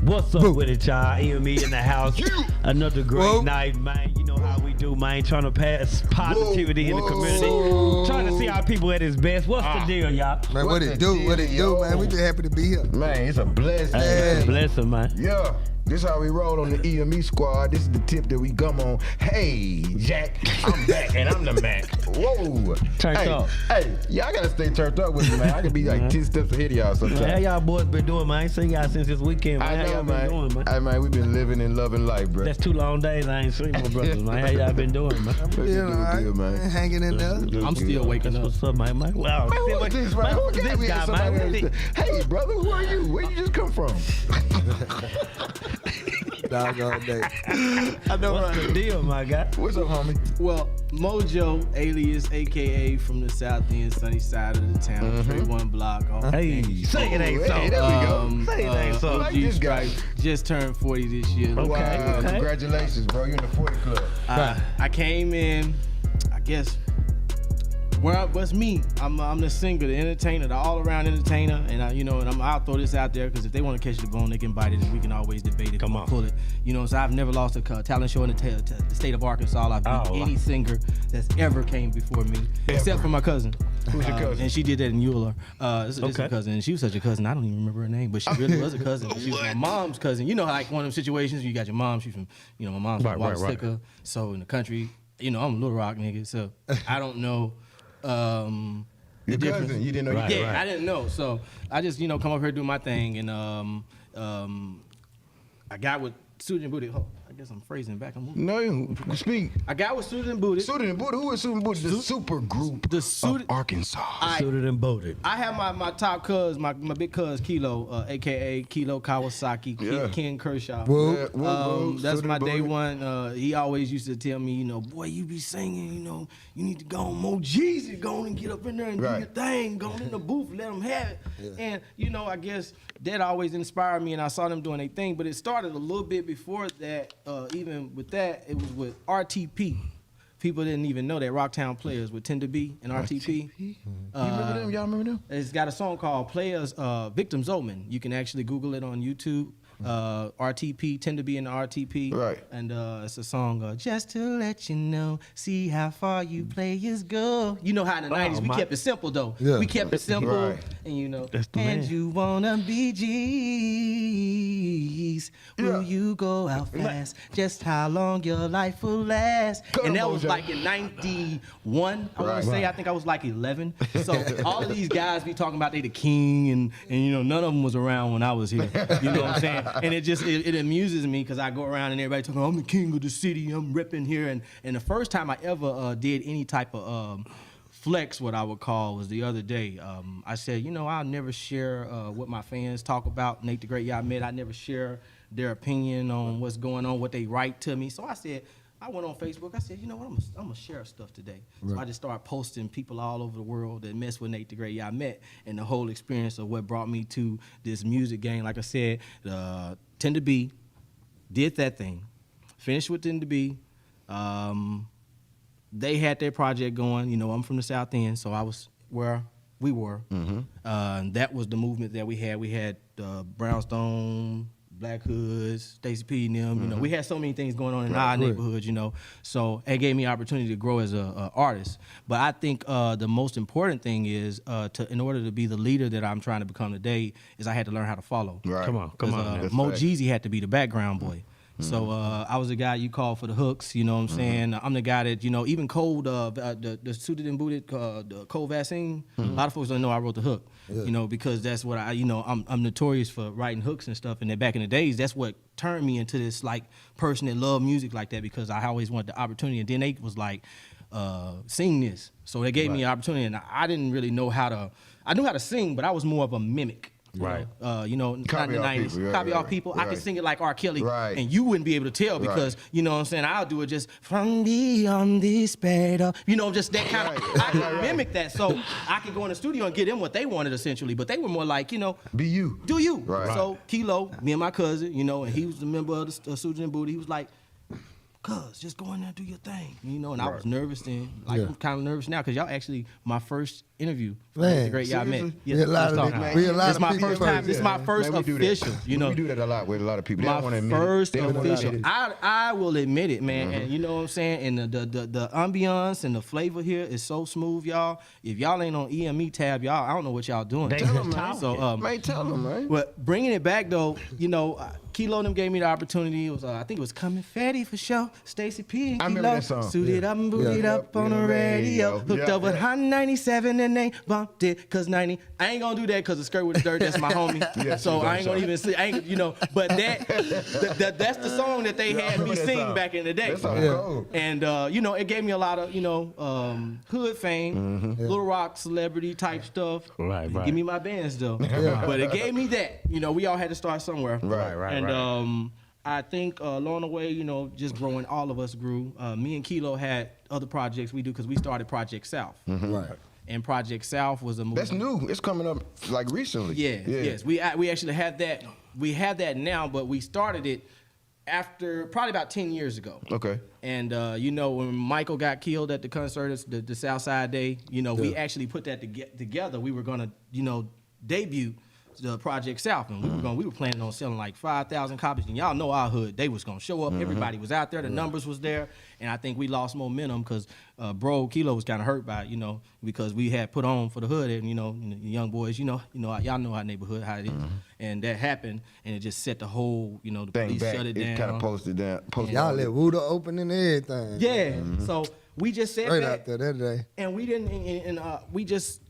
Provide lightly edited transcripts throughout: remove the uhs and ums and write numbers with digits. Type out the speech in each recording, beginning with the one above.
What's up with it, y'all? EME in the house. Another great night, man. You know how we do, man. Trying to pass positivity in the community. Trying to see our people at its best. What's the deal, y'all? Man, what it do, man? We just happy to be here. Man, it's a blessing. Hey, blessing, man. Yeah. This how we roll on the EME squad. This is the tip that we come on. Hey, Jack, I'm back and I'm the Mac. Whoa. Turned up. Hey, y'all gotta stay turned up with me, man. I can be like 10 steps ahead of y'all sometimes. How y'all boys been doing, man? I ain't seen y'all since this weekend, man. I know, how y'all man. been doing, man? Hey, man, we been living and loving life, bro. That's 2 long days I ain't seen my brothers, man. How y'all been doing, man? Man. Hanging in there. I'm still waking up. What's up, man? Wow. Man, who is this, man? Who's this guy, man? Hey, brother, who are you? Where you just come from? Doggone day. I know what's the deal, my guy. What's up, homie? Well, Mojo, alias, AKA from the south end, sunny side of the town, 31 block. Hey, say it ain't so. Hey, there we go. Say it ain't so. Like this guy. Just turned 40 this year. Okay. Wow, congratulations, bro. You're in the 40 club. I came in, I guess, what's me? I'm the singer, the entertainer, the all-around entertainer, and I'll throw this out there because if they want to catch the bone, they can bite it, and we can always debate it. Come on, pull it. So I've never lost a talent show in the state of Arkansas. I've beat any singer that's ever came before me, except for my cousin. Who's your cousin? And she did that in Euler. This is a cousin, and she was such a cousin. I don't even remember her name, but she really was a cousin. She was my mom's cousin. You know, like one of them situations. You got your mom. She's from, my mom's from Wallace. So in the country, I'm a Little Rock nigga. So I don't know. Your cousin, you didn't know? I didn't know. So I just, come up here do my thing, and I got with Suited Booty. Oh, I guess I'm phrasing back. I'm moving. No, you speak. I got with Suited and Booty. Suited and Booty. Who is Suited and Booty? The super group of Arkansas. Suited and booted. I have my top cuz, my big cuz Kilo, aka Kilo Kawasaki, Ken Kershaw. That's my day one. He always used to tell me, boy, you be singing, you need to go on Mo Jeezy, go on and get up in there and do your thing, go in the booth, let them have it. And I guess that always inspired me, and I saw them doing their thing. But it started a little bit before that. Even with that, it was with RTP. People didn't even know that Rocktown Players with Tend to Be and RTP. You remember them? Y'all remember them? It's got a song called Players, Victims Omen. You can actually Google it on YouTube. RTP, Tend to Be in the RTP. Right. And it's a song, just to let you know, see how far you players go. You know how in the 90s we kept it simple, though. Yeah. We kept it simple. Right. And, That's the and man. you wanna be G's. Will you go out fast? Just how long your life will last. And that was like in 91, I want to say. I think I was like 11. So all of these guys be talking about they the king, and none of them was around when I was here. You know what I'm saying? And it amuses me because I go around and everybody talking, I'm the king of the city, I'm repping here. And the first time I ever did any type of flex, what I would call, was the other day. I said, I'll never share what my fans talk about, NatetheGreat Yehmet. I never share their opinion on what's going on, what they write to me. So I said, I went on Facebook. I said, what, I'm gonna share stuff today. Right. So I just started posting people all over the world that mess with NatetheGreat Yehmet and the whole experience of what brought me to this music game. Like I said, Tend to Be, did that thing, finished with Tend to Be. They had their project going. I'm from the South End, so I was where we were. That was the movement that we had. We had Brownstone, Black Hoods, Stacey P and them, we had so many things going on in our neighborhood, So it gave me an opportunity to grow as an artist. But I think the most important thing is, in order to be the leader that I'm trying to become today, is I had to learn how to follow. Right. Come on. Mo Jeezy had to be the background boy. So I was the guy you call for the hooks, you know what I'm saying? I'm the guy that, even Cold, the Suited and Booted, the Cold Vaccine, a lot of folks don't know I wrote the hook, because that's what I'm notorious for writing hooks and stuff. And then back in the days, that's what turned me into this person that loved music like that, because I always wanted the opportunity. And then they was like, sing this. So they gave me an opportunity, and I didn't really know I knew how to sing, but I was more of a mimic. Right. Copy not in the 90s. People, copy off people. I could sing it like R. Kelly, right. and you wouldn't be able to tell because, you know what I'm saying, I'll do it just from beyond this bed of, just that kind of, I can mimic that. So I could go in the studio and get them what they wanted, essentially. But they were more like, be you. Do you. Right. So Kilo, me and my cousin, and he was a member of the Suited and Booty, he was like, cuz, just go in there and do your thing. You know, and I was nervous then. Like, I'm kind of nervous now because y'all actually my first interview. Man, NatetheGreat Yehmet. We a lot of It's my people first time. first. This is my first official. You know, we do that a lot with a lot of people. They don't want to my admit first it. They don't wanna official. admit it. I will admit it, man. And you know what I'm saying? And the ambiance and the flavor here is so smooth, y'all. If y'all ain't on EME tab, y'all, I don't know what y'all doing. They Tell just them, man. talking. So, man, tell them, man. But bringing it back though, you know, Kilo and them gave me the opportunity. It was I think it was Coming Fatty for sure. Stacey P and I Kilo remember that song. suited up and booted up on the radio. Hooked up with Hot 97 and they bumped it. Cause 90, I ain't gonna do that cause the skirt with the dirt. That's my homie. So I ain't gonna even say. I ain't, you know. But that's the song that they had me sing back in the day. That song cold. And you know, it gave me a lot of hood fame, Little Rock celebrity type stuff. Right. Give me my bands though. But it gave me that. You know, we all had to start somewhere. Right. And I think along the way, you know, just growing, all of us grew. Me and Kilo had other projects we do because we started Project South. Right. And Project South was a movie. That's new. It's coming up like recently. Yes. We actually had that. We have that now, but we started it after probably about 10 years ago. Okay. And you know, when Michael got killed at the concert, the Southside Day, you know, we actually put that together. We were gonna, you know, debut the Project South, and we were planning on selling like 5,000 copies. And y'all know our hood, they was gonna show up. Everybody was out there. The numbers was there, and I think we lost momentum because Kilo was kind of hurt by it, you know, because we had put on for the hood, and you know, the young boys, you know, y'all know our neighborhood how it is, and that happened, and it just set the whole, you know, the police shut it down. It kind of posted down. Y'all let Wooda open and everything. Yeah. So we just sat Straight back, out there that day. and we didn't, and we just.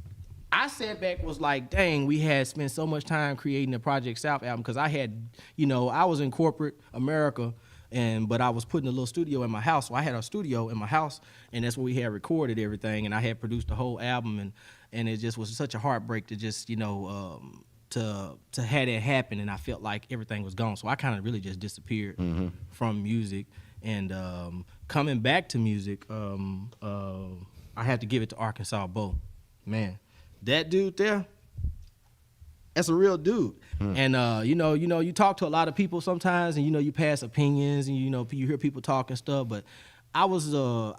I sat back, was like, dang, we had spent so much time creating the Project South album because I had, you know, I was in corporate America, but I was putting a little studio in my house. So I had a studio in my house, and that's where we had recorded everything, and I had produced the whole album, and it just was such a heartbreak to just, you know, to have that happen, and I felt like everything was gone. So I kind of really just disappeared from music, and coming back to music, I had to give it to Arkansas Bo, man. That dude there, that's a real dude. And you know, you talk to a lot of people sometimes, and you know, you pass opinions, and you know, you hear people talk and stuff. But I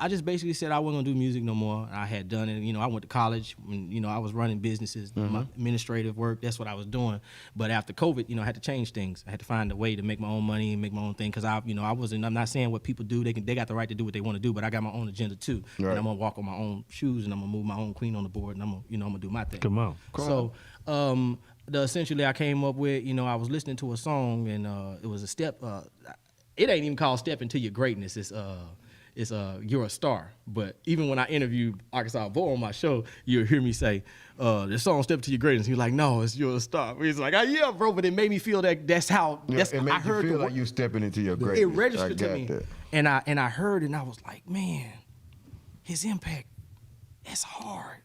just basically said I wasn't gonna do music no more. I had done it. You know, I went to college. And, you know, I was running businesses, my administrative work. That's what I was doing. But after COVID, you know, I had to change things. I had to find a way to make my own money and make my own thing. Because I'm not saying what people do. They got the right to do what they want to do. But I got my own agenda too. Right. And I'm gonna walk on my own shoes, and I'm gonna move my own queen on the board, and I'm gonna do my thing. Come on. Essentially, I came up with, you know, I was listening to a song, and it was a step. It ain't even called "Step Into Your Greatness." It's You're a Star. But even when I interviewed Arkansas Bo on my show, you'll hear me say, the song Step Into Your Greatness. He's like, no, it's You're a Star. He's like, oh, yeah, bro, but it made me feel that's how, it made I heard you feel like you stepping into your greatness. It registered to me. That. And I heard, and I was like, man, his impact, that's hard.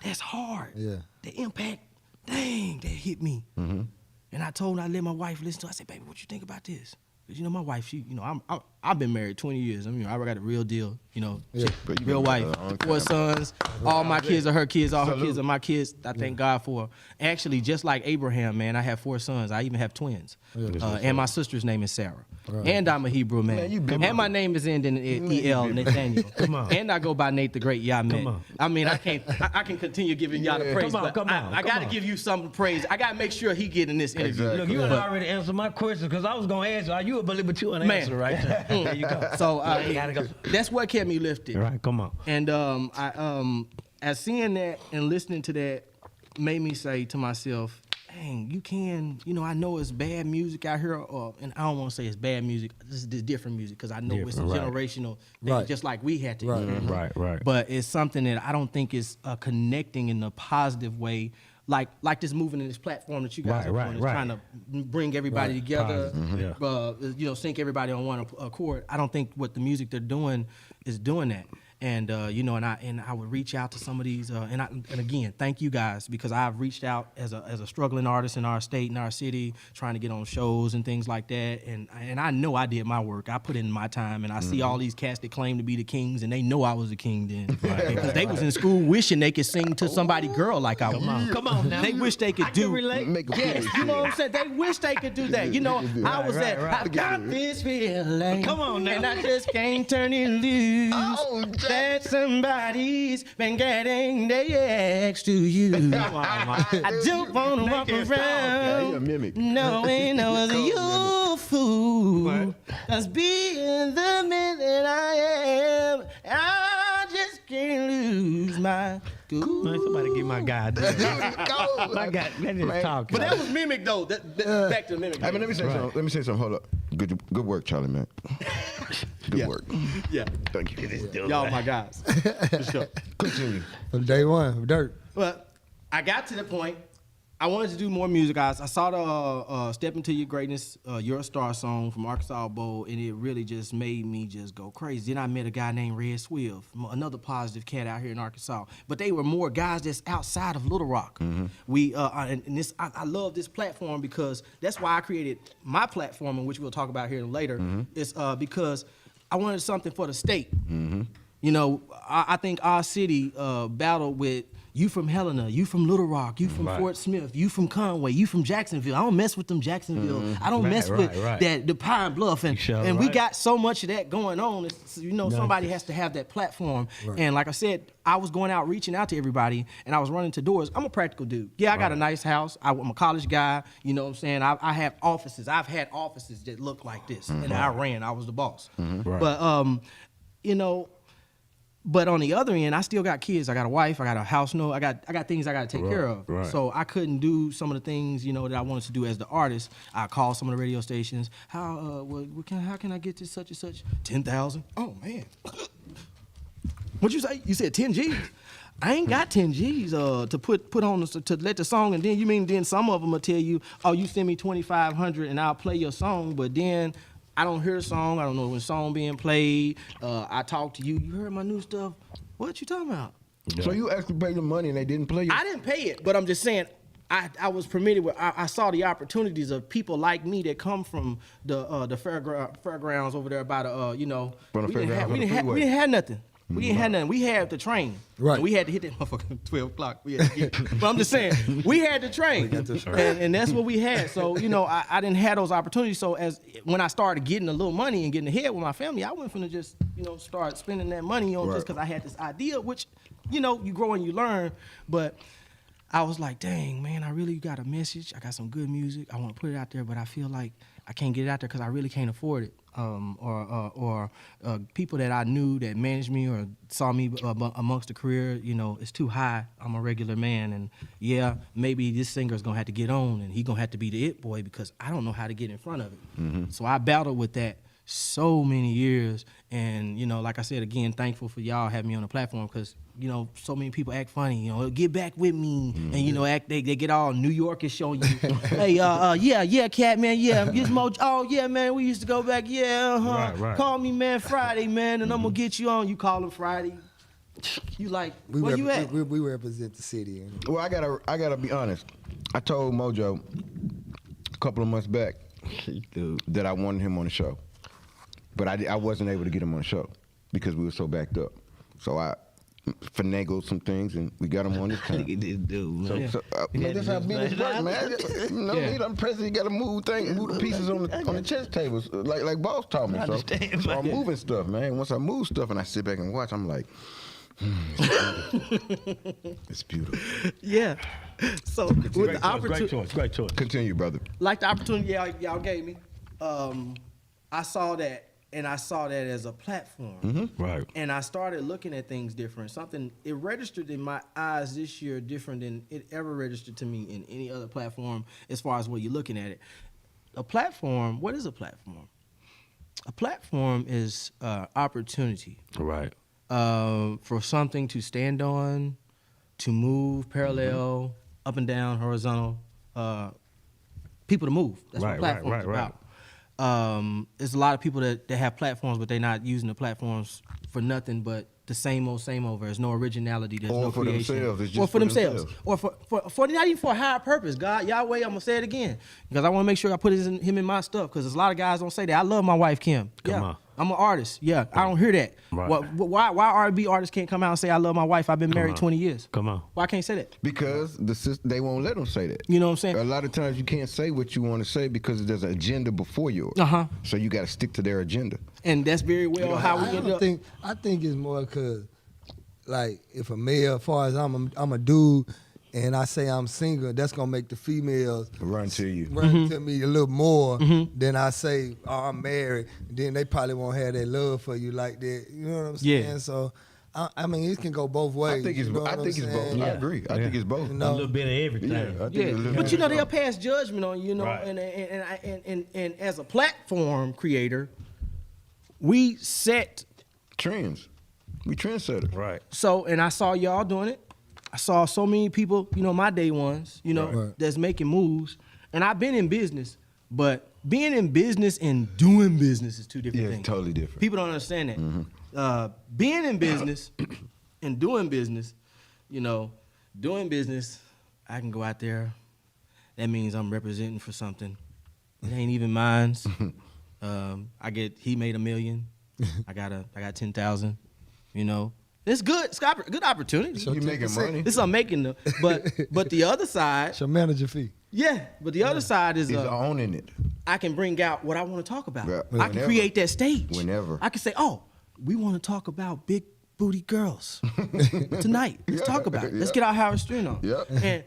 That's hard. Yeah. The impact, dang, that hit me. And I told her, I let my wife listen to it. I said, baby, what you think about this? Because, you know, my wife, she, you know, I've been married 20 years. I mean, I got a real deal, you know, real wife, 4 sons. All my kids are her kids. All her kids are my kids. I thank God for her. Actually, just like Abraham, man, I have 4 sons. I even have twins. And my sister's name is Sarah. And I'm a Hebrew man. And my name is ending in E.L. Nathaniel. Come on. And I go by NatetheGreat Yehmet. Come on. I mean, I can continue giving y'all the praise. Come on. I got to give you some praise. I got to make sure he get in this interview. Exactly. Look, you had already answered my question because I was going to ask you, are you a believer, but you an answer right there. There you go. So gotta go. that's what kept me lifted. All right, come on. And as seeing that and listening to that made me say to myself, dang, you can, you know, I know it's bad music out here, and I don't want to say it's bad music. This is different music because I know it's a generational thing, just like we had to hear. Right. But it's something that I don't think is connecting in a positive way. Like this movement and this platform that you guys are doing is trying to bring everybody together, you know, sync everybody on one accord. I don't think what the music they're doing is doing that. and you know, and I would reach out to some of these, and again, thank you guys, because I've reached out as a struggling artist in our state, in our city, trying to get on shows and things like that, and I know I did my work. I put in my time, and I see all these cats that claim to be the kings, and they know I was the king then, because they was in school wishing they could sing to somebody girl like I was. Come on now. They wish they could do. Make a Yes, you know what I'm saying? They wish they could do that. You know, I was right, at, right. I got this feeling. Come on now. And I just can't turn it loose. Oh, that somebody's been getting their ex to you. I don't want to walk Yeah, he a around mimic. knowing I was you fool. What? Cause being the man that I am, I just can't lose my cool. Man, somebody get my guy. My guy, let him Man. talk. But that was mimic though. Back to mimic. I mean, let me say something. Let me say something. Hold up. Good work, Charlie, man. Good work. Yeah. Thank you. Y'all my guys. For sure. Continue. From day one, dirt. But I got to the point, I wanted to do more music, guys. I saw the Step Into Your Greatness, You're a Star song from Arkansas Bowl, and it really just made me just go crazy. Then I met a guy named Red Swift, another positive cat out here in Arkansas. But they were more guys that's outside of Little Rock. We and this I love this platform because that's why I created my platform, which we'll talk about here later. It's because I wanted something for the state. You know, I think our city battled with you from Helena, you from Little Rock, you from Fort Smith, you from Conway, you from Jacksonville. I don't mess with them Jacksonville. I don't mess with that the Pine Bluff, and we got so much of that going on. It's, you know, somebody has to have that platform. And like I said, I was going out reaching out to everybody, and I was running to doors. I'm a practical dude. Yeah, I got a nice house. I'm a college guy. You know what I'm saying? I have offices. I've had offices that look like this, and I was the boss. But you know. But on the other end, I still got kids. I got a wife. I got a house note. I got things I got to take care of. So I couldn't do some of the things, you know, that I wanted to do as the artist. I called some of the radio stations. How can I get to such and such? 10,000. Oh man. What'd you say? You said 10 G's. I ain't got 10 G's to put on to let the song, and then some of them will tell you, oh, you send me 2,500 and I'll play your song, but then I don't hear the song. I don't know when the song being played. I talk to you. You heard my new stuff. What you talking about? So you actually paid the money and they didn't play you? I didn't pay it, but I'm just saying I was permitted. I saw the opportunities of people like me that come from the fairgrounds over there by the you know. From the we didn't fairgrounds have on the freeway. nothing. We didn't have nothing. We had the train. Right. And we had to hit that motherfucker at 12 o'clock. We had to get, but I'm just saying, we had the train. And that's what we had. So, you know, I didn't have those opportunities. So when I started getting a little money and getting ahead with my family, I went from to just, you know, start spending that money on just because I had this idea, which, you know, you grow and you learn. But I was like, dang, man, I really got a message. I got some good music. I want to put it out there, but I feel like I can't get it out there because I really can't afford it. Or people that I knew that managed me or saw me amongst the career, you know, it's too high. I'm a regular man, and yeah, maybe this singer's gonna have to get on, and he gonna have to be the it boy because I don't know how to get in front of it. So I battled with that so many years, and you know, like I said again, thankful for y'all having me on the platform because you know, so many people act funny, you know, get back with me, and you know, they get all New Yorkish on you. Hey, yeah, cat man, yeah, Gizmo, oh yeah, man, we used to go back, yeah, call me man Friday, man, and I'm gonna get you on. You call him Friday. You like, where you at? We represent the city. Well, I gotta be honest. I told Mojo a couple of months back that I wanted him on the show, but I wasn't able to get him on the show because we were so backed up. So I finagled some things and we got him on this time. Man, that's how business work, man. You know, I'm president. You got to move the pieces on the chess tables, like boss taught me. So I'm moving stuff, man. Once I move stuff and I sit back and watch, I'm like, it's beautiful. Yeah. So with the opportunity, great choice. Continue, brother. Like the opportunity y'all gave me, I saw that. And I saw that as a platform. Right. And I started looking at things different. It registered in my eyes this year different than it ever registered to me in any other platform as far as what you're looking at it. A platform, what is a platform? A platform is opportunity. Right. For something to stand on, to move parallel, up and down, horizontal, people to move. That's what a platform is about. There's a lot of people that have platforms, but they're not using the platforms for nothing but the same old, there's no originality, there's Or no for creation. themselves, it's or just for for themselves. themselves. Or for not even for a higher purpose. God, Yahweh, I'm gonna say it again. Because I want to make sure I put him in my stuff. Because there's a lot of guys don't say that. I love my wife, Kim. Come on. I'm an artist. Yeah, I don't hear that. Right. Why R&B artists can't come out and say I love my wife? I've been married on. 20 years. Come on. Why can't say that? Because they won't let them say that. You know what I'm saying? A lot of times you can't say what you want to say because there's an agenda before yours. So you got to stick to their agenda. And that's very well how we end up. I think it's more because, like, if a male, as far as I'm a dude, and I say I'm single, that's gonna make the females Run to you. to me a little more than I say, oh, I'm married. Then they probably won't have that love for you like that. You know what I'm saying? Yeah. So, I mean, it can go both ways. I think it's, you know I what think I'm it's both. saying? I agree. I think it's both. You A know? little bit of everything. Yeah, I think Yeah, it's a little but bit you know of they'll both. pass judgment on you, Right. and as a platform creator, we set. Trends. We trendsetters. Right. So, and I saw y'all doing it. I saw so many people, my day ones, Right. that's making moves. And I've been in business, but being in business and doing business is two different Yeah, things. it's totally different. People don't understand that. Being in business and doing business, doing business, I can go out there. That means I'm representing for something. It ain't even mine. He made $1 million. I got 10,000. It's good. It's got good opportunity. So You making money? This I'm making the, but the other side, It's your manager fee. yeah. But the other side is Is owning it. I can bring out what I want to talk about. Right. I can Whenever. create that stage. Whenever. I can say, oh, we want to talk about big booty girls tonight. Let's talk about it. Let's Yeah. get our Howard Stern on. Yeah. And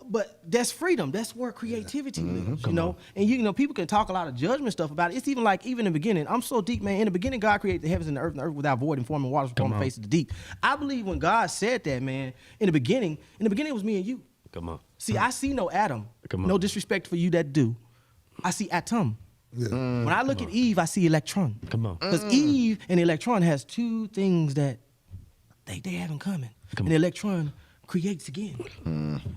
but that's freedom. That's where creativity lives. And people can talk a lot of judgment stuff about it. It's even in the beginning. I'm so deep, man. In the beginning, God created the heavens and the earth without void and forming waters upon the face of the deep. I believe when God said that, man, in the beginning it was me and you. Come on. See, I see no Adam. Come on. No disrespect for you that do. I see atom. Yeah. When I look at Eve, I see electron. Come on. Because Eve and electron has two things that they have in common. And the electron creates again.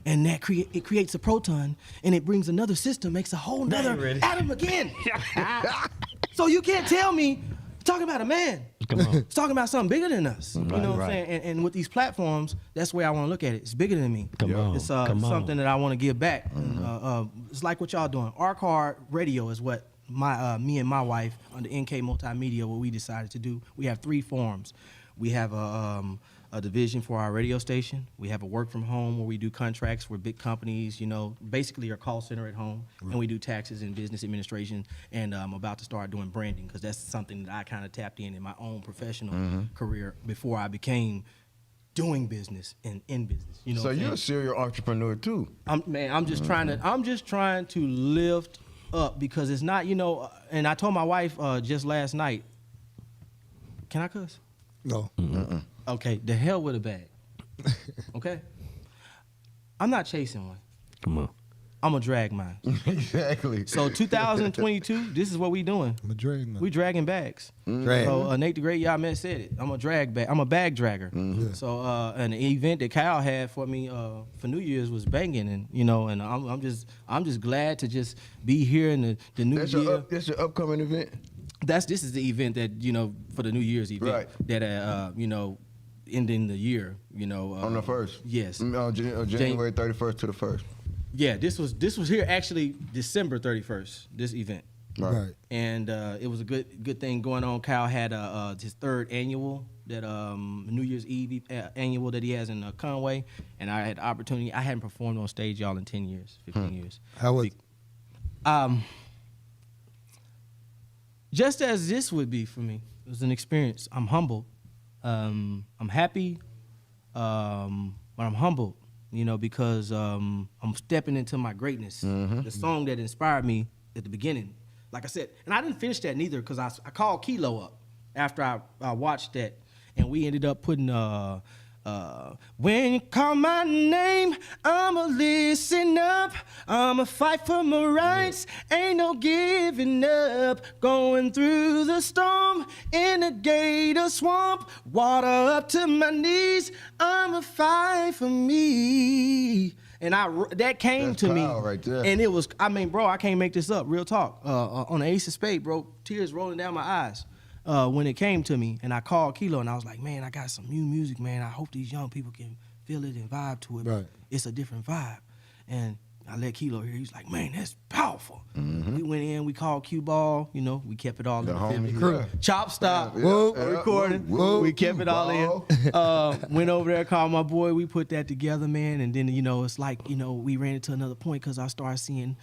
And that it creates a proton, and it brings another system, makes a whole Now nother you ready. atom again. So you can't tell me, talking about a man. Come on. It's talking about something bigger than us. You know what I'm right. saying? And with these platforms, that's the way I want to look at it. It's bigger than me. Come on. It's Come on. something that I want to give back. It's like what y'all doing. Our Card Radio is what me and my wife under NK Multimedia, what we decided to do. We have 3 forms. We have a division for our radio station. We have a work from home where we do contracts for big companies, basically our call center at home. And we do taxes and business administration. And I'm about to start doing branding because that's something that I kind of tapped in my own professional career before I became doing business and in business. You know So what I'm you're saying? a serial entrepreneur too. I'm just trying to lift up because it's not, and I told my wife just last night, can I cuss? No. Okay, the hell with a bag. Okay? I'm not chasing one. Come on. I'm gonna drag mine. Exactly. So 2022, this is what we doing. I'm a drag man. We dragging bags. Drag. So NatetheGreat Yehmet said it. I'm a drag bag. I'm a bag dragger. So an event that Kyle had for me for New Year's was banging, and I'm just glad to just be here in the new year. That's your upcoming event. This is the event that for the New Year's event Right. that ending the year. On the 1st. Yes. On January 31st to the 1st. Yeah. This was here actually December 31st. This event. Right. And it was a good thing going on. Kyle had his 3rd annual that New Year's Eve annual that he has in Conway, and I had the opportunity. I hadn't performed on stage y'all in 10 years, 15 years. How was Just as this would be for me, it was an experience. I'm humbled. I'm happy, but I'm humbled, because I'm stepping into my greatness. The song that inspired me at the beginning, like I said, and I didn't finish that neither because I called Kilo up after I watched that, and we ended up putting when you call my name, I'ma listen up. I'ma fight for my rights. Ain't no giving up. Going through the storm in a gator swamp. Water up to my knees. I'ma fight for me. And that came That's to me. Kyle right there. And it was, bro, I can't make this up. Real talk. On the Ace of Spades, bro, tears rolling down my eyes. when it came to me, and I called Kilo, and I was like, man, I got some new music, man. I hope these young people can feel it and vibe to it. Right. It's a different vibe. And I let Kilo hear. He was like, man, that's powerful. We went in, we called Cue Ball. You know, we kept it all in the homie, crew. yeah. Chop stop, Whoa. recording. Whoa. We kept it all Ball. in. Went over there, called my boy. We put that together, man. And then, you know, it's like, you know, we ran into another point because I started seeing,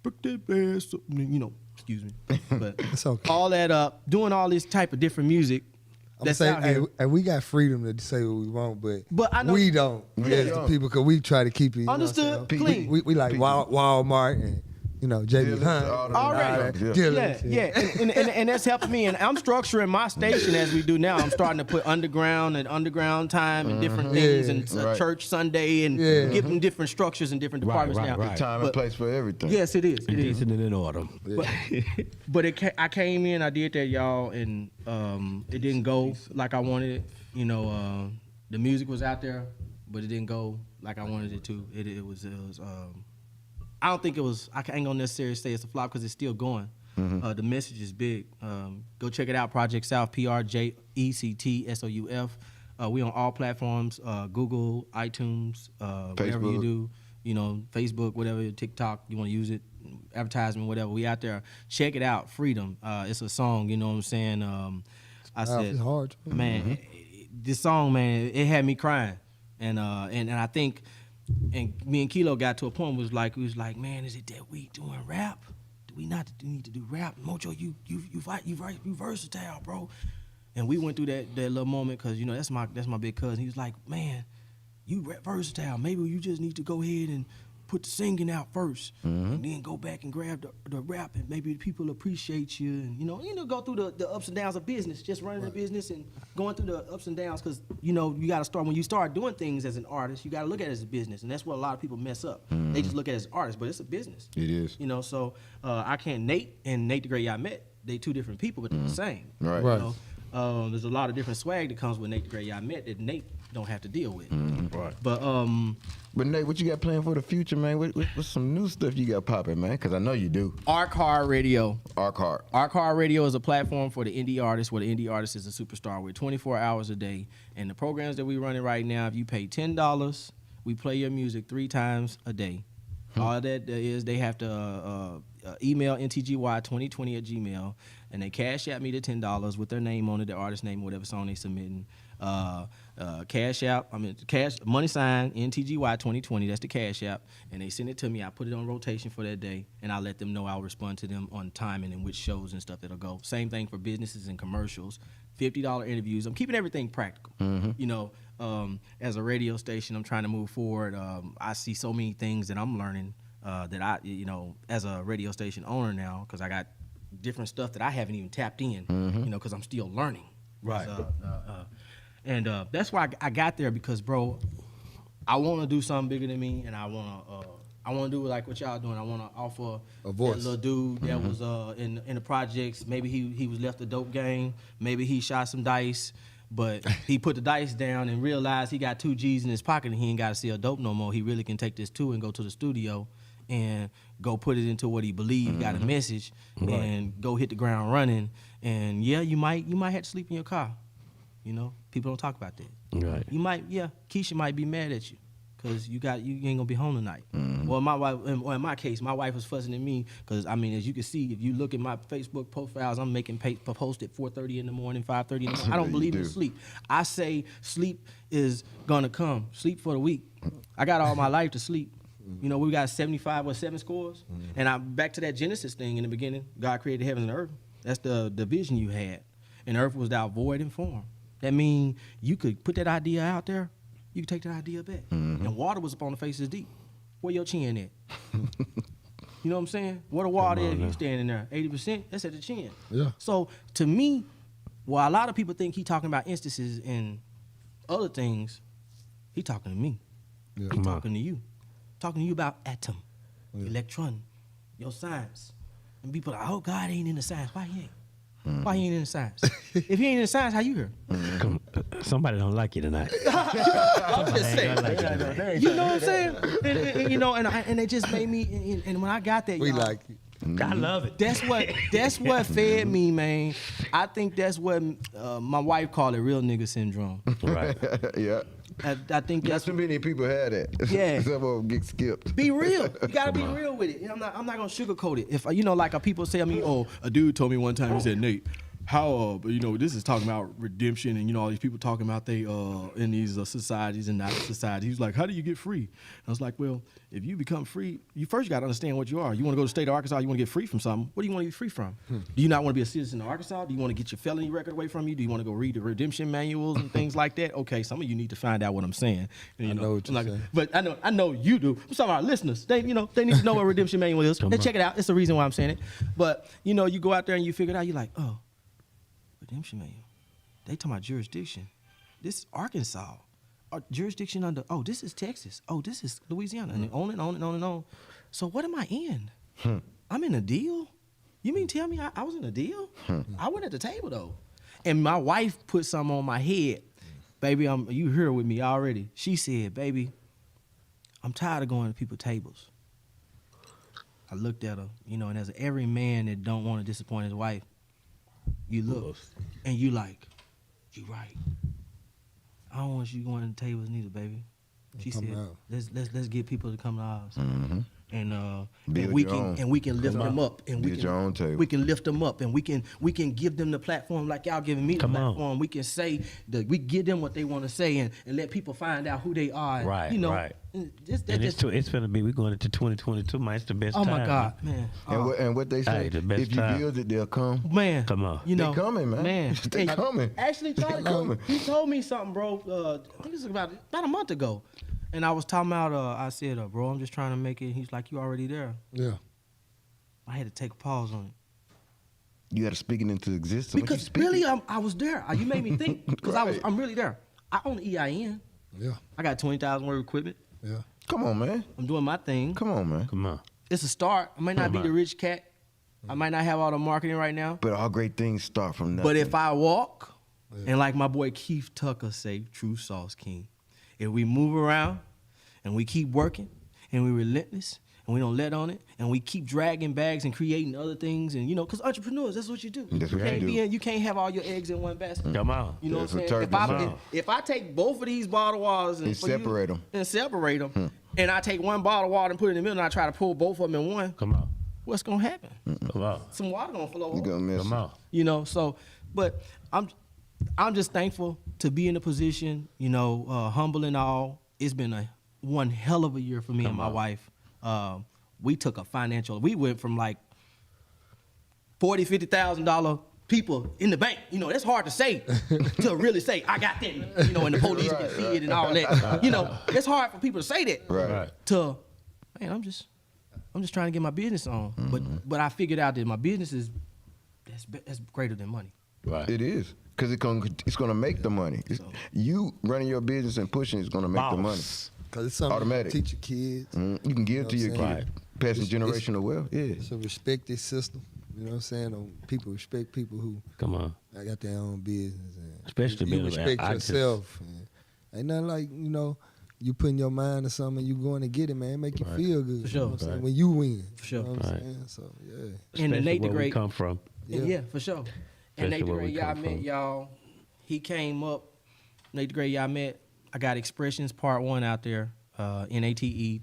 "Break that bass up," you know, excuse me. But It's okay. all that up, doing all this type of different music. I'm That's saying, out here. hey, we got freedom to say what we want, But I know- we don't. We As the don't. people, because we try to keep it. You know what I'm Understood. saying? Clean. We like People. Walmart and, you know, JB Dillons, Hunt. all and the- all Alright. that. Yeah. Dillons, And that's helping me. And I'm structuring my station as we do now. I'm starting to put underground and underground time and different things Yeah. and Right. church Sunday and Yeah. give them different structures and different departments right, now. right. Time and But- place for everything. Yes, it is. It is. Decent and in order. But I came in, I did that, y'all, and it didn't go like I wanted it. You know, the music was out there, but it didn't go like I wanted it to. It was I don't think it was. I ain't gonna necessarily say it's a flop because it's still going. The message is big. Go check it out. Project South, PRJECTSOUF. We on all platforms: Google, iTunes, whatever you Facebook. do. You know, Facebook, whatever, TikTok. You want to use it, advertisement, whatever. We out there. Check it out. Freedom. It's a song. You know what I'm saying? I said, It's hard. man, this song, man, it had me crying, and I think, and me and Kilo got to a point where we was like, man, is it that we doing rap? Do we not need to do rap? Mojo, you versatile, bro. And we went through that little moment because, you know, that's my big cousin. He was like, man, you rap versatile. Maybe you just need to go ahead and put the singing out first, and then go back and grab the rap, and maybe people appreciate you, and you know, go through the ups and downs of business, just running a business and going through the ups and downs, because you know you got to start when you start doing things as an artist, you got to look at it as a business, and that's what a lot of people mess up. They just look at it as artists, but it's a business. It is. You know, so I can't Nate and NatetheGreat Yehmet, they two different people, but they're the same. Right. Right. You know, there's a lot of different swag that comes with NatetheGreat Yehmet that Nate don't have to deal with. Right. But But Nate, what you got planned for the future, man? What's some new stuff you got popping, man? Because I know you do. Arc Hard Radio. Arc Hard. Arc Hard Radio is a platform for the indie artist, where the indie artist is a superstar. We're 24 hours a day. And the programs that we're running right now, if you pay $10, we play your music 3 times a day. All that is, they have to email ntgy2020@gmail, and they cash at me the $10 with their name on it, their artist name, whatever song they submitting. Cash app, money sign NTGY2020, that's the cash app, and they send it to me. I put it on rotation for that day, and I let them know I'll respond to them on time and in which shows and stuff that'll go. Same thing for businesses and commercials. $50 interviews. I'm keeping everything practical. You know, as a radio station, I'm trying to move forward. I see so many things that I'm learning that I, you know, as a radio station owner now, because I got different stuff that I haven't even tapped in, you know, because I'm still learning. Right. And that's why I got there, because, bro, I want to do something bigger than me, and I want to do like what y'all doing. I want to offer A voice. that little dude that was in the projects. Maybe he was left a dope game. Maybe he shot some dice, but he put the dice down and realized he got 2 G's in his pocket and he ain't got to sell dope no more. He really can take this 2 and go to the studio and go put it into what he believed got a message, and go hit the ground running. And yeah, you might have to sleep in your car. You know, people don't talk about that. Right. You might, Keisha might be mad at you because you ain't gonna be home tonight. Well, my wife, or in my case, my wife was fussing at me because, I mean, as you can see, if you look at my Facebook profiles, I'm making post at 4:30 in the morning, 5:30 in the morning. I don't believe in sleep. I say sleep is gonna come. Sleep for the week. I got all my life to sleep. You know, we got 7 scores. And I'm back to that Genesis thing in the beginning. God created heaven and earth. That's the vision you had. And earth was thou void and form. That means you could put that idea out there, you could take that idea back. And water was upon the face of the deep. Where your chin at? You know what I'm saying? Where the water is, you standing there. 80%, that's at the chin. Yeah. So to me, while a lot of people think he talking about instances and other things, he talking to me. Yeah. He talking to you. Talking to you about atom, electron, your science. And people are like, oh, God ain't in the science. Why he ain't? Why he ain't in the science? If he ain't in the science, how you here? Somebody don't like you tonight. I'm just Ain't saying. gonna like you tonight. You know what I'm saying? And you know, and it just made me. And when I got that, We y'all, like it. I love it. That's what fed me, man. I think that's what my wife called it, real nigga syndrome. Right. Yeah. I think Not that's too many people had that. Yeah. Some of them get skipped. be real. You gotta be real with it. I'm not gonna sugarcoat it. If like people say, a dude told me one time, he said, Nate, how this is talking about redemption and all these people talking about they in these societies and not societies. He was like, how do you get free? I was like, well, if you become free, you first got to understand what you are. You want to go to the state of Arkansas, you want to get free from something. What do you want to be free from? Do you not want to be a citizen of Arkansas? Do you want to get your felony record away from you? Do you want to go read the redemption manuals and things like that? Okay, some of you need to find out what I'm saying. And, I know what you're saying. But I know you do. Some of our listeners, they need to know what redemption manual is. They check it out. It's the reason why I'm saying it. But you go out there and you figure it out. You're like, oh. Redemption manual. They talking about jurisdiction. This is Arkansas. Jurisdiction under, this is Texas. Oh, this is Louisiana. And on and on and on and on. So what am I in? I'm in a deal? You mean tell me I was in a deal? I went at the table though. And my wife put something on my head. Baby, you here with me already. She said, baby, I'm tired of going to people's tables. I looked at her, and as every man that don't want to disappoint his wife, you look and you like, you right. I don't want you going to the tables neither, baby. She said, let's get people to come to ours. Mm-hmm. And we can lift them up, and we can lift them up, and we can give them the platform like y'all giving me the platform. We can say we give them what they want to say, and let people find out who they are. Right, right. It's gonna be. We're going into 2022, man. It's the best time. Oh my God, man. And what they say, if you build it, they'll come. Man, come on. They coming, man. They coming. Actually, Charlie, he told me something, bro. I think it was about a month ago. And I was talking about, I said, bro, I'm just trying to make it. He's like, you already there. Yeah. I had to take a pause on it. You had to speak it into existence. Because really, I was there. You made me think, because I'm really there. I own the EIN. Yeah. I got 20,000 worth of equipment. Yeah. Come on, man. I'm doing my thing. Come on, man. Come on. It's a start. I might not be the rich cat. I might not have all the marketing right now. But all great things start from nothing. But if I walk, and like my boy Keith Tucker say, true sauce king, if we move around and we keep working and we relentless and we don't let on it and we keep dragging bags and creating other things and because entrepreneurs, that's what you do. That's what you do. You can't have all your eggs in one basket. Come on. You know what I'm saying? If I take both of these bottled waters and separate them, and I take one bottle of water and put it in the middle and I try to pull both of them in one, come on. What's gonna happen? Come on. Some water gonna flow. You're gonna miss. Come on. So, but I'm just thankful to be in a position, humble and all. It's been one hell of a year for me and my wife. We took we went from like $40,000, $50,000 people in the bank. That's hard to say, to really say, I got that, and the police can see it and all that. It's hard for people to say that. Right. Man, I'm just trying to get my business on. Mm-hmm. But I figured out that my business that's greater than money. Right. It is. Because it's going to make the money. You running your business and pushing is going to make the money. Because it's something automatic. You teach your kids. You can give to your kids. Passing generational wealth. Yeah. It's a respected system. You know what I'm saying? People respect people who I got their own business. And especially you respect yourself. Ain't nothing like, you putting your mind to something, you going to get it, man. It make you feel good. For sure. You know what I'm saying? When you win. For sure. You know what I'm saying? So, yeah. And the NatetheGreat we come from. Yeah, for sure. And NatetheGreat Yehmet, y'all, he came up, NatetheGreat Yehmet. I got Expressions Part 1 out there. NatetheGreat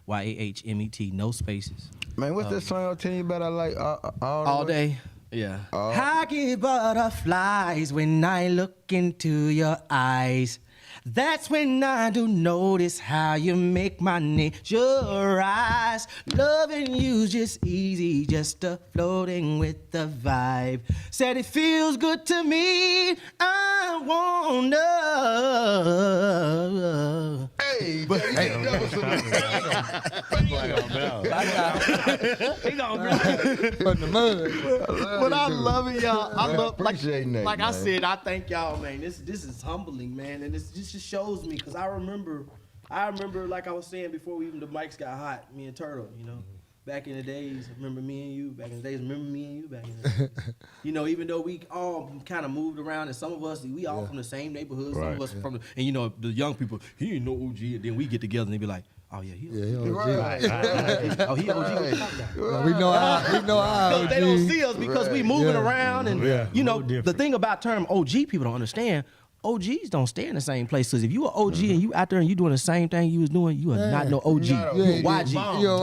Yehmet, no spaces. Man, what's that song I'll tell you about? I like all day. Yeah. I get butterflies when I look into your eyes. That's when I do notice how you make my nature rise. Loving you's just easy, just a floating with the vibe. Said it feels good to me, I wonder. Hey, but he gonna From the mud. But I love it, y'all. I love appreciating like that, I said, I thank y'all, man. This is humbling, man, and this just shows me because I remember, like I was saying before, even the mics got hot. Me and Turtle, back in the days, remember me and you. Back in the days, remember me and you. Back in the days. You know, even though we all kind of moved around, and some of us, we all from the same neighborhood. Some of us from, and you know, the young people, he ain't no OG, and then we get together and they be like, oh yeah, he OG. Oh, he OG. What you talking about? We know our Because they don't see us because we moving around, and you know, the thing about term OG, people don't understand. OGs don't stay in the same place. Because if you are OG and you out there and you doing the same thing you was doing, you are not no OG. You a YG. You a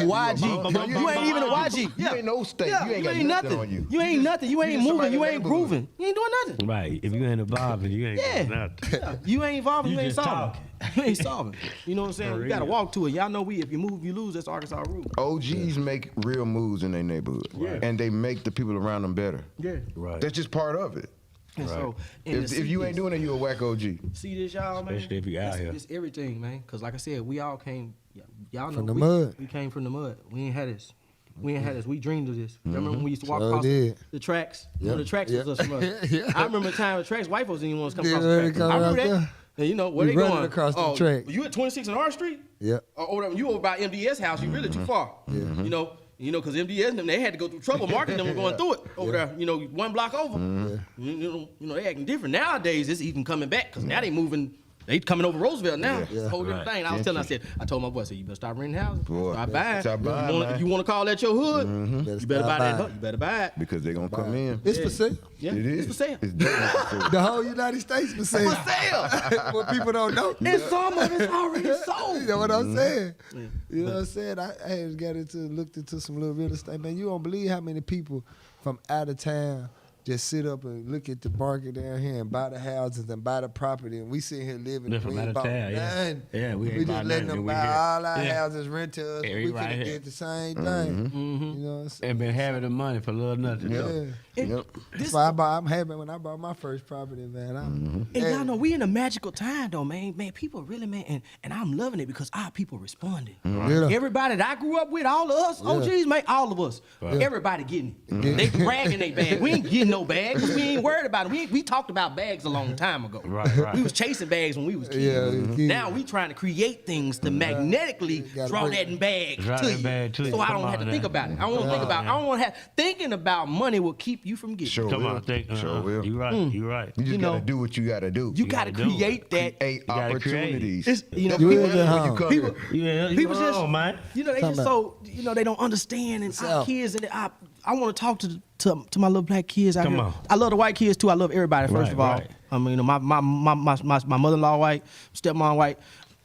YG. You ain't even a YG. You ain't no state. You ain't got nothing on you. You ain't nothing. You ain't moving. You ain't grooving. You ain't doing nothing. Right. If you ain't evolving, you ain't doing nothing. Yeah. You ain't evolving. You ain't just solving. You ain't solving. You know what I'm saying? You got to walk to it. Y'all know if you move, you lose. That's Arkansas rule. OGs make real moves in their neighborhood. Right. And they make the people around them better. Yeah. Right. That's just part of it. And so, If you ain't doing it, you a whack OG. See this, y'all, man? Especially if you out here. It's everything, man. Because like I said, we all came, y'all know. From the mud. We came from the mud. We ain't had this. We dreamed of this. Remember when we used to walk across the tracks? You know, the tracks was us from us. I remember the time the tracks, white folks didn't even want us to come across the tracks. I remember that. And you know, where they going? Across the track. You at 26 on R Street? Yeah. Or you over by MDS house, you really too far. You know, because MDS and them, they had to go through trouble marking them and going through it over there, you know, one block over. You know, they acting different. Nowadays, it's even coming back because now they moving. They coming over Roosevelt now. It's a whole different thing. I told my boy, I said, you better start renting houses. Start buying. If you want to call that your hood, you better buy that hood. You better buy it. Because they going to come in. It's for sale. Yeah, It is. It's for sale. It's definitely for sale. The whole United States for sale. For sale. What people don't know. And some of it's already sold. You know what I'm saying? You know what I'm saying? I had looked into some little real estate. Man, you don't believe how many people from out of town just sit up and look at the market down here and buy the houses and buy the property, and we sit here living. They're from out of town, yeah. We just letting them buy all our houses, rent to us. Yeah, We right could have here. did the same thing. You know what I'm saying? And been having the money for little nothing. Yeah. That's why I'm happy when I bought my first property, man. And y'all know we in a magical time though, man. Man, people really, man, and I'm loving it because our people responding. Yeah. Everybody that I grew up with, all of us, OGs, man, all of us, everybody getting it. They bragging they bag. We ain't getting no bag because we ain't worried about it. We talked about bags a long time ago. Right. We was chasing bags when we was kids. Now we trying to create things to magnetically draw that in bag to you. So I don't have to think about it. I don't want to think about it. I don't want to have thinking about money will keep you from getting. Sure will. Sure will. You right. You right. You just gotta do what you gotta do. You gotta create that. Create opportunities. It's, you know, people just, man. you know, they just so, you know, they don't understand. And our kids, and I want to talk to my little black kids out here. I love the white kids too. I love everybody. First of all, I mean, you know, my mother-in-law white, stepmom white.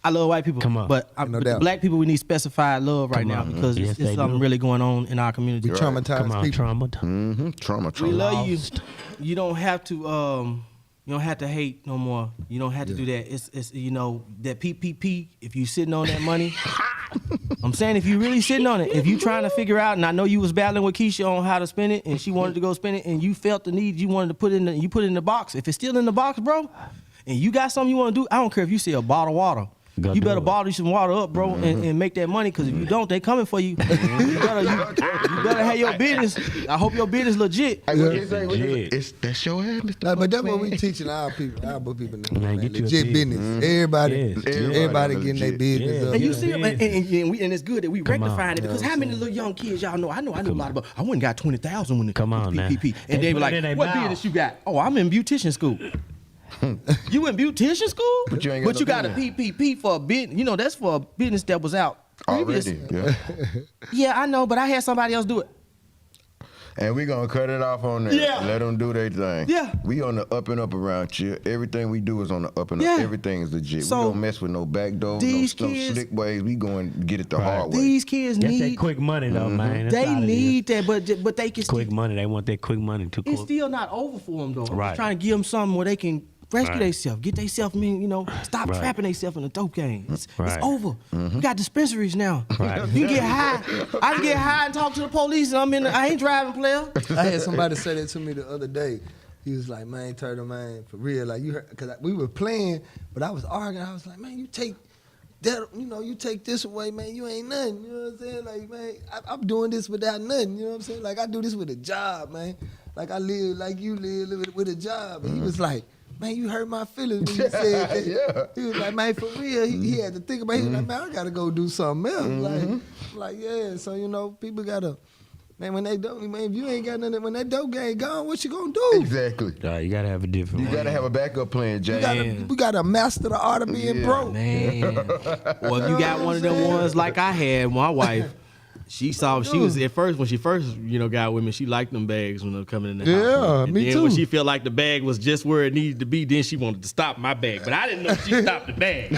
I love white people, but black people, we need specified love right now because it's something really going on in our community. Traumatized people. Trauma. We love you. You don't have to. You don't have to hate no more. You don't have to do that. It's you know that PPP. If you sitting on that money, I'm saying if you really sitting on it, if you trying to figure out, and I know you was battling with Keisha on how to spend it, and she wanted to go spend it, and you felt the need, you wanted to put it in, you put it in the box. If it's still in the box, bro, and you got something you want to do, I don't care if you see a bottle of water. You better bottle some water up, bro, and make that money. Because if you don't, they coming for you. You better have your business. I hope your business legit. That's your ass, Mr. But that's what we teaching our people. Our people know, man. Legit business. Everybody getting their business up. And you see, and it's good that we rectifying it because how many little young kids y'all know? I know a lot about. I went and got 20,000 when it comes to PPP, and they were like, "What business you got?" Oh, I'm in beautician school. You in beautician school? But you got a PPP for a business. You know, that's for a business that was out previous. Already, yeah, I know, but I had somebody else do it. And we gonna cut it off on there. Yeah. Let them do their thing. Yeah. We on the up and up around here. Everything we do is on the up and up. Everything is legit. So, we don't mess with no back door, no slick ways. We going to get it the hard way. These kids need that quick money though, man. They need that, but they can quick money. They want that quick money too. It's still not over for them though. I'm trying to give them something where they can rescue themselves, get themselves, stop trapping themselves in the dope game. It's over. We got dispensaries now. You can get high. I can get high and talk to the police, and I ain't driving, player. I had somebody say that to me the other day. He was like, "Man, Turtle, man, for real, like you heard," because we were playing, but I was arguing. I was like, "Man, you take that, you take this away, man, you ain't nothing." You know what I'm saying? Like, man, I'm doing this without nothing. You know what I'm saying? Like, I do this with a job, man. Like I live like you live with a job. And he was like, man, you hurt my feelings when you said that. Yeah. He was like, man, for real, he had to think about it. He was like, man, I gotta go do something else. Like, yeah, so you know, people gotta, man, when they don't, man, if you ain't got nothing, when that dope game gone, what you gonna do? Exactly. You gotta have a different. You gotta have a backup plan, Jay. We gotta master the art of being broke. Man. Well, if you got one of them ones like I had, my wife, she was at first, when she first, got with me, she liked them bags when they were coming in the house. Yeah, And me then too. when she felt like the bag was just where it needed to be, then she wanted to stop my bag. But I didn't know she stopped the bag.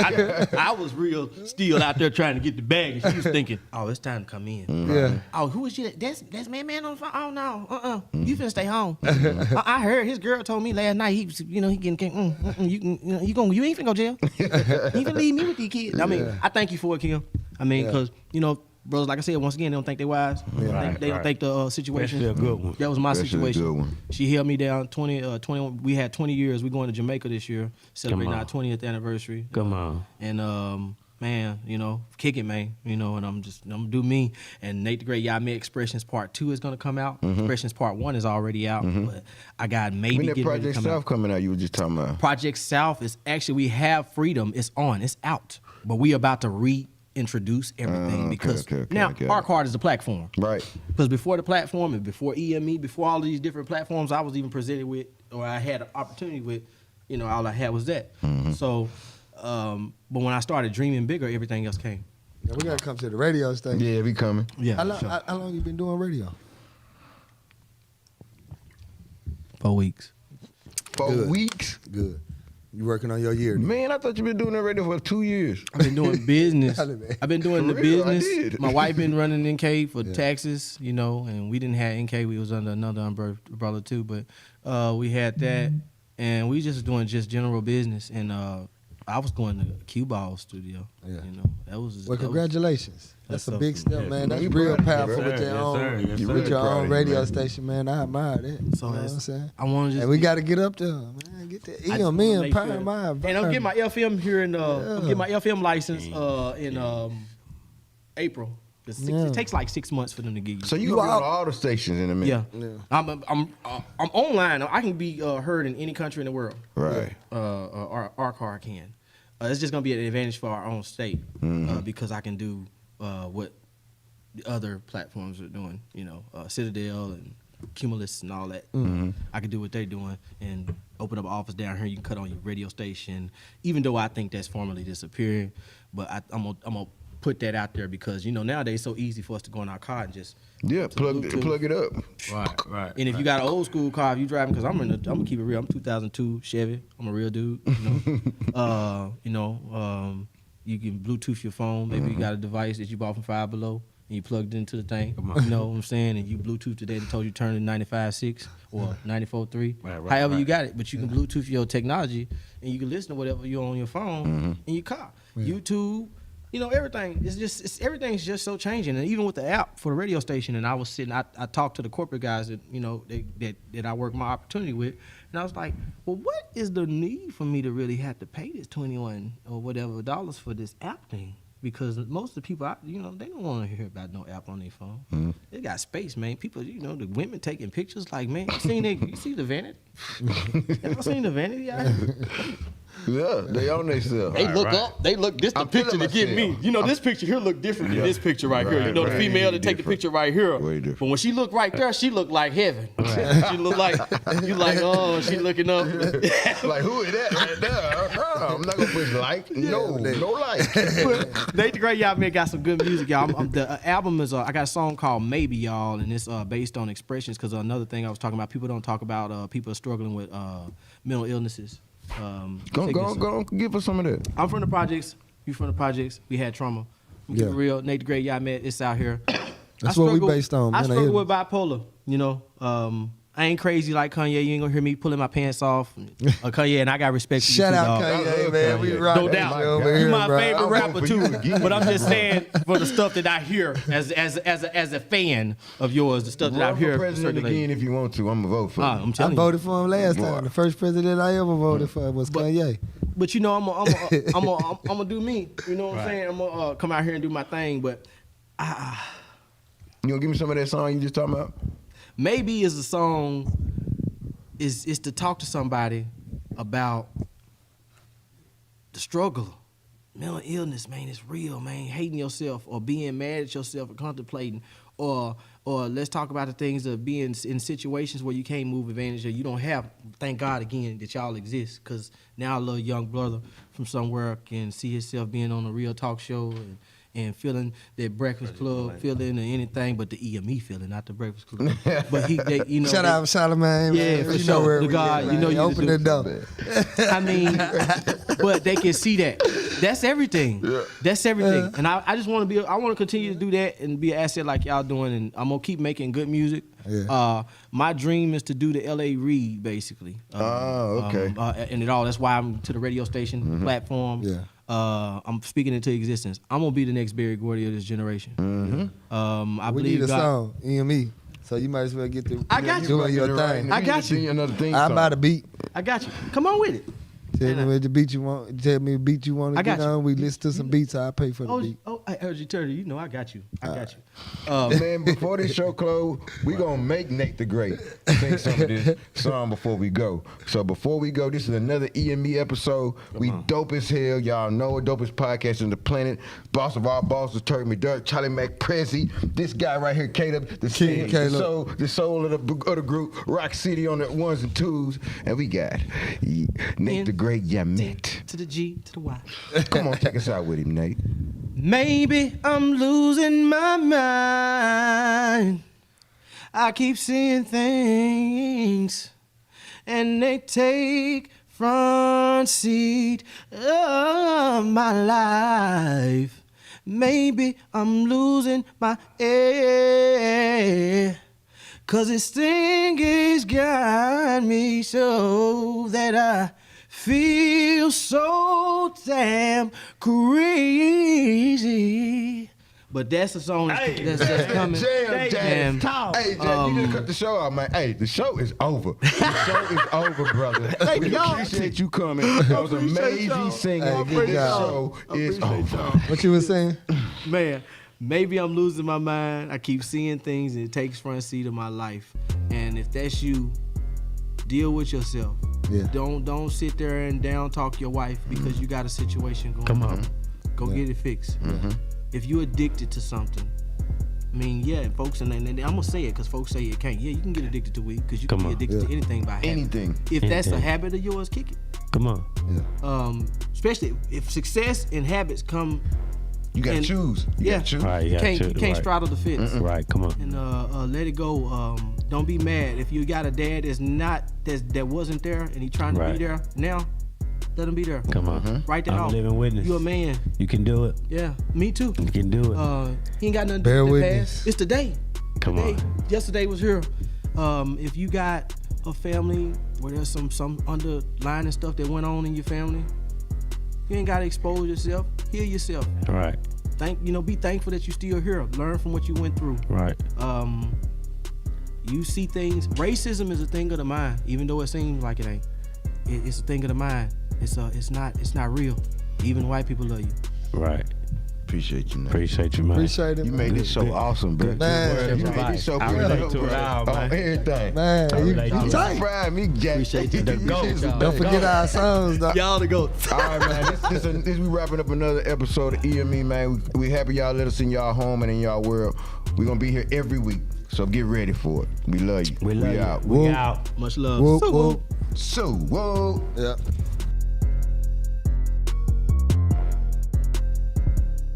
I was real still out there trying to get the bag, and she was thinking, oh, it's time to come in. Yeah. Oh, who is she? That's man on the phone. Oh no, you finna stay home. I heard his girl told me last night he was, he getting you ain't finna go jail. You ain't finna leave me with these kids. I mean, I thank you for it, Kim. I mean, because brothers, like I said, once again, they don't think they wise. They don't think the situation. That's a good one. That was my That's a situation. good one. She held me down 21. We had 20 years. We going to Jamaica this year, celebrating our 20th anniversary. Come on. And man, kick it, man. And I'm gonna do me. And Nate the Great Yehmet Expressions Part 2 is gonna come out. Expressions Part 1 is already out, but I got maybe When that getting ready to Project come South out. coming out, you were just talking about. Project South is actually, we have Freedom. It's on. It's out. But we about to reintroduce everything Okay, because okay, now okay. our card is the platform. Right. Because before the platform and before EME, before all of these different platforms I was even presented with, or I had an opportunity with, all I had was that. So, but when I started dreaming bigger, everything else came. Yeah, we gotta come to the radio station. Yeah, we coming. Yeah. How long you been doing radio? 4 weeks. 4 Good. weeks. Good. You working on your year? Man, I thought you been doing that radio for 2 years. I've been doing business. I've been doing For the real, I business. did. My wife been running NK for taxes, and we didn't have NK. We was under another umbrella too, but we had that, and we just doing just general business. And I was going to Cue Ball studio. Yeah. That was. Well, congratulations. That's a so- big step, yeah, man. That's you real proud of you, powerful bro. with your Yes, own, sir. Yes, You sir. with really your proud own of you, radio man. station, man. I admire that. So you know what I'm that's- saying? I want to just. And we got to get up there, man. Get that I just wanna EME and make power sure- my And I'm getting my FM here in. I'm getting my FM license in April. Yeah. It takes like 6 months for them to get you. So you You gonna be out- on all the stations in a minute. Yeah. I'm online. I can be heard in any country in the world. Right. Our car can. It's just gonna be an advantage for our own state because I can do what the other platforms are doing. Citadel and Cumulus and all that. I can do what they're doing and open up an office down here. You can cut on your radio station, even though I think that's formally disappearing. But I'm gonna put that out there because nowadays it's so easy for us to go in our car and just Yeah, plug it up. Right. and if you got an old school car, if you driving, because I'm gonna keep it real. I'm 2002 Chevy. I'm a real dude. You can Bluetooth your phone. Maybe you got a device that you bought from Five Below and you plugged it into the thing. You know what I'm saying? And you Bluetooth today that told you turn to 95.6 or 94.3. Right, However you got it, but you can Bluetooth your technology and you can listen to whatever you're on your phone in your car. YouTube. Everything. Everything's just so changing, and even with the app for the radio station. And I was sitting. I talked to the corporate guys that that I work my opportunity with, and I was like, well, what is the need for me to really have to pay this $21 or whatever dollars for this app thing? Because most of the people, they don't want to hear about no app on their phone. It got space, man. People, the women taking pictures. Like, man, you see the vanity? Ever seen the vanity out here? Yeah, they own themselves. They look up. They look. This the I'm picture to feeling get me. myself. This picture here look different than Yeah. this picture right here. Right, The right. female that take the Different. picture right here. Way different. But when she look right there, she look like heaven. She look like you like she looking up. Like, who is that right there? I'm not gonna push like. No like. Nate the Great Yehmet got some good music, y'all. The album is I got a song called Maybe, y'all, and it's based on expressions. Because another thing I was talking about, people don't talk about people struggling with mental illnesses. Go, sickness. give us some of that. I'm from the projects. You from the projects. We had trauma. We keep it real. Nate the Great Yehmet. It's out here. That's what we based on, I man. I struggle hear with bipolar. I ain't crazy like Kanye. You ain't gonna hear me pulling my pants off. Kanye, and I got respect for you Shout too, out dog. Kanye, I man. love We Kanye. rock No that doubt. shit over You here, my bro. favorite I'm rapper for too. you again. But I'm just saying for the stuff that I hear as a fan of yours, the stuff that I Run hear for president circulating. again if you want to. I'm gonna vote for you. I'm I telling you. voted for him last Boy. time. The first president I ever voted for was Kanye. But I'm gonna do me. You know what I'm saying? I'm gonna come out here and do my thing. But You gonna give me some of that song you just talking about? Maybe is a song is to talk to somebody about the struggle. Mental illness, man, it's real, man. Hating yourself or being mad at yourself or contemplating, or let's talk about the things of being in situations where you can't move advantage or you don't have. Thank God again that y'all exist, because now a little young brother from somewhere can see himself being on a real talk show and feeling that Breakfast Club feeling or anything but the EME feeling, not the Breakfast Club. But you know. Shout out Charlamagne. Yeah, man. for You sure. know where The we God, at, you know man. you Open to the door. I mean, but they can see that. That's everything. Yeah. That's everything. And I just want to I want to continue to do that and be an asset like y'all doing. And I'm going to keep making good music. Yeah. My dream is to do the LA Read, basically. Okay. And it all. That's why I'm to the radio station platform. Yeah. I'm speaking into existence. I'm gonna be the next Berry Gordy of this generation. Mm-hmm. I we believe need a God. song, EME. So you might as well get to you. doing your thing. I got you. I buy the beat. I got you. Come on with it. Tell me the beat you want. Tell me the beat you want to get on. We listen to some beats. I pay for the beat. I heard you, Turtle. You know I got you. I got you. Man, before this show close, we gonna make Nate the Great sing some of this song before we go. So before we go, this is another EME episode. We dope as hell. Y'all know it, dopest podcast on the planet. Boss of all bosses, Turk McDuck, Charlie McPrezi. This guy right here, Caleb, the singer, the soul of the group, Rock City on the ones and twos, and we got Nate the Great Yehmet. To the G to the Y. Come on, take us out with him, Nate. Maybe I'm losing my mind. I keep seeing things, and they take front seat of my life. Maybe I'm losing my air, 'cause this thing has got me so that I feel so damn crazy. But that's the song that's coming. Jam. Hey, Jay, you just cut the show out, man. Hey, the show is over. The show is over, brother. We appreciate you coming. That was amazing singing. This show is over. What you were saying? Man, maybe I'm losing my mind. I keep seeing things and it takes front seat of my life. And if that's you, deal with yourself. Yeah. Don't sit there and down talk your wife because you got a situation going on. Go get it fixed. If you're addicted to something, I mean, yeah, folks, and I'm gonna say it because folks say you can't. Yeah, you can get addicted to weed because you can be addicted to anything by habit. Anything. If that's a habit of yours, kick it. Come on. Yeah. Especially if success and habits come. You gotta choose. You gotta choose. Right, you can't straddle the fence. Right, come on. And let it go. Don't be mad if you got a dad that wasn't there and he trying to be there now. Let him be there. Come on. Write that I'm off. a living witness. You a man. You can do it. Yeah, me too. You can do it. He ain't got nothing to Bear do with the witness. past. It's today. Come on. Yesterday was here. If you got a family where there's some underlying stuff that went on in your family, you ain't gotta expose yourself. Heal yourself. Right. Be thankful that you still here. Learn from what you went through. Right. You see things. Racism is a thing of the mind, even though it seems like it ain't. It's a thing of the mind. It's not real. Even white people love you. Right. Appreciate you, man. Appreciate you, man. Appreciate it. You made this show awesome, bro. Man, You made this show I pretty relate dope, to it bro. all, On man. everything. Man, you tight. Brian, me, Jack. Appreciate you. The GOAT. Don't forget our songs, though. Y'all to go. All right, man. This we wrapping up another episode of EME, man. We happy y'all let us in y'all home and in y'all world. We gonna be here every week, so get ready for it. We love you. We love you. Out. We out. Much love. Whoop, whoop. So, whoa. Yeah.